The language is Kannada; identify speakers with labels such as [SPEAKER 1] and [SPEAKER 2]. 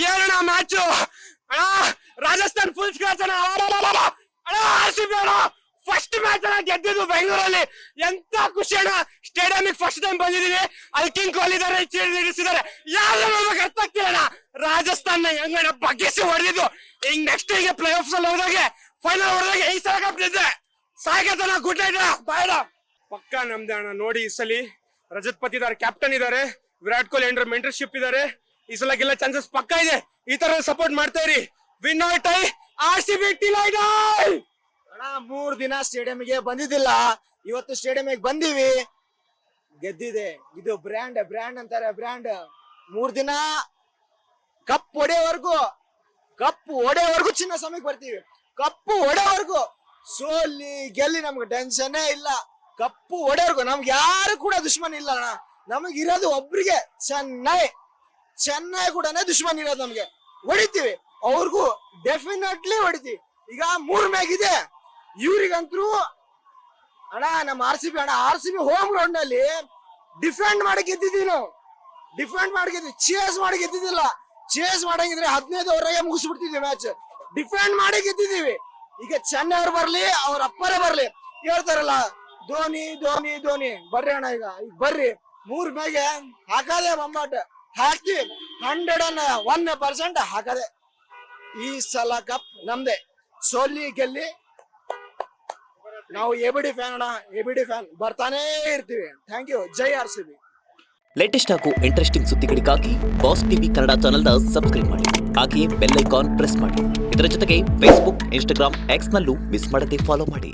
[SPEAKER 1] ಏನಣ್ಣ ಮ್ಯಾಚು ಅಣ್ಣ, ರಾಜಸ್ಥಾನ್ ಫುಲ್ ಸ್ಕ್ರಾಚ್ ಅಣ್ಣ. ಅಣ್ಣ RCB ಅಣ್ಣ ಫಸ್ಟ್ ಮ್ಯಾಚ್ ಅಣ್ಣ ಗೆದ್ದಿದ್ದು ಬೆಂಗಳೂರಲ್ಲಿ. ಎಂತ ಖುಷಿ ಅಣ್ಣ. ಸ್ಟೇಡಿಯಂಗೆ ಫಸ್ಟ್ ಟೈಮ್ ಬಂದಿದೀವಿ. ಅಲ್ಲಿ ಕಿಂಗ್ ಕೊಹ್ಲಿ ಇದಾರೆ, ಇರಿಸಿದ್ದಾರೆ. ಯಾರು ನಮಗೆ ಅರ್ಥ ಆಗ್ತಿಲ್ಲ ಅಣ್ಣ. ರಾಜಸ್ಥಾನ್ ಹೆಂಗಣ್ಣ ಬಗ್ಗಿಸಿ ಹೊಡೆದಿದ್ದು. ಹಿಂಗ್ ನೆಕ್ಸ್ಟ್ ಈಗ ಪ್ಲೇ ಆಫ್ಸ್ ಅಲ್ಲಿ ಹೋದಾಗೆ, ಫೈನಲ್ ಹೊಡೆದಾಗೆ ಈ ಸಲ ಕಪ್ ನಿಂತೆ ಸಾಯ್ಕತನ. Good night ಬಾಯ್ಡ. ಪಕ್ಕ ನಮ್ದೆ ಅಣ್ಣ. ನೋಡಿ ಈ ಸಲ ರಜತ್ ಪತಿ ಇದಾರೆ, ಕ್ಯಾಪ್ಟನ್ ಇದಾರೆ, ವಿರಾಟ್ ಕೊಹ್ಲಿ ಅಂಡರ್ ಮೆಂಟರ್ಶಿಪ್ ಇದಾರೆ. ಈ ಸಲ ಗೆಲ್ಲ ಚಾನ್ಸಸ್ ಪಕ್ಕ ಇದೆ. ಈ ತರ ಸಪೋರ್ಟ್ ಮಾಡ್ತಾ ಇರಿ. ವಿನ್ ಆರ್ ಟೈ RCB
[SPEAKER 2] ಅಣ್ಣ 3 ದಿನ ಸ್ಟೇಡಿಯಂಗೆ ಬಂದಿದ್ದಿಲ್ಲ, ಇವತ್ತು ಸ್ಟೇಡಿಯಂಗೆ ಬಂದಿವಿ, ಗೆದ್ದಿದೆ. ಇದು ಬ್ರ್ಯಾಂಡ್ ಅಂತಾರೆ, ಬ್ರ್ಯಾಂಡ್. 3 ದಿನ ಕಪ್ ಹೊಡೆಯವರೆಗೂ ಚಿನ್ನ ಸಮಯಕ್ಕೆ ಬರ್ತೀವಿ. ಕಪ್ಪು ಹೊಡೆಯವರೆಗೂ, ಸೋಲಿ ಗೆಲ್ಲಿ ನಮ್ಗೆ ಟೆನ್ಷನ್ನೇ ಇಲ್ಲ. ಕಪ್ಪು ಹೊಡೆಯವರೆಗೂ ನಮ್ಗೆ ಯಾರು ಕೂಡ ದುಶ್ಮನ್ ಇಲ್ಲ ಅಣ್ಣ. ನಮಗ್ ಇರೋದು ಒಬ್ರಿಗೆ, ಚೆನ್ನೈ ಕೂಡ ದುಶ್ಮನ್ ಇರೋದು. ನಮ್ಗೆ ಹೊಡಿತೀವಿ, ಅವ್ರಿಗೂ ಡೆಫಿನೆಟ್ಲಿ ಹೊಡಿತೀವಿ. ಈಗ 3 ಮ್ಯಾಚ್ ಇದೆ ಇವ್ರಿಗಂತೂ ಅಣ್ಣ. ನಮ್ಮ RCB ಹೋಮ್ ಗ್ರೌಂಡ್ ನಲ್ಲಿ ಡಿಫೆಂಡ್ ಮಾಡಿ ಗೆದ್ದಿದ್ದೀವಿ ನಾವು. ಚೇಸ್ ಮಾಡಿ ಗೆದ್ದಿದ್ದಿಲ್ಲ. ಚೇಸ್ ಮಾಡಂಗಿದ್ರೆ 15 ಓವರ್ಗೆ ಮುಗಿಸ್ಬಿಡ್ತಿದ್ವಿ ಮ್ಯಾಚ್. ಡಿಫೆಂಡ್ ಮಾಡಿ ಗೆದ್ದಿದ್ದೀವಿ. ಈಗ ಚೆನ್ನೈ ಅವ್ರು ಬರ್ಲಿ, ಅವ್ರ ಅಪ್ಪರೇ ಬರ್ಲಿ, ಹೇಳ್ತಾರಲ್ಲ ಧೋನಿ ಬರ್ರಿ ಅಣ್ಣ. ಈಗ ಬರ್ರಿ, 3 ಮ್ಯಾಗೆ ಹಾಕದೆ ಬೊಂಬಾಟ ಹಾಕ್ತಿವಿ. 101% ಹಾಕದೆ. ಈ ಸಲ ಕಪ್ ನಮ್ದೆ. ಸೋಲಿ ಗೆಲ್ಲಿ ನಾವು ಎಬಿಡಿ ಫ್ಯಾನ್ ಅಣ್ಣ, ಎಬಿಡಿ ಫ್ಯಾನ್ ಬರ್ತಾನೆ ಇರ್ತೀವಿ. Thank you. ಜೈ RCB.
[SPEAKER 3] ಲೇಟೆಸ್ಟ್ ಹಾಗೂ ಇಂಟ್ರೆಸ್ಟಿಂಗ್ ಸುದ್ದಿಗಳಿಗಾಗಿ ಬಾಸ್ ಟಿವಿ ಕನ್ನಡ ಚಾನೆಲ್ನ ಸಬ್ಸ್ಕ್ರೈಬ್ ಮಾಡಿ. ಹಾಗೆಯೇ ಬೆಲ್ ಐಕಾನ್ ಪ್ರೆಸ್ ಮಾಡಿ. ಇದರ ಜೊತೆಗೆ ಫೇಸ್ಬುಕ್, ಇನ್ಸ್ಟಾಗ್ರಾಮ್, ಎಕ್ಸ್ ನಲ್ಲೂ ಮಿಸ್ ಮಾಡದೆ ಫಾಲೋ ಮಾಡಿ.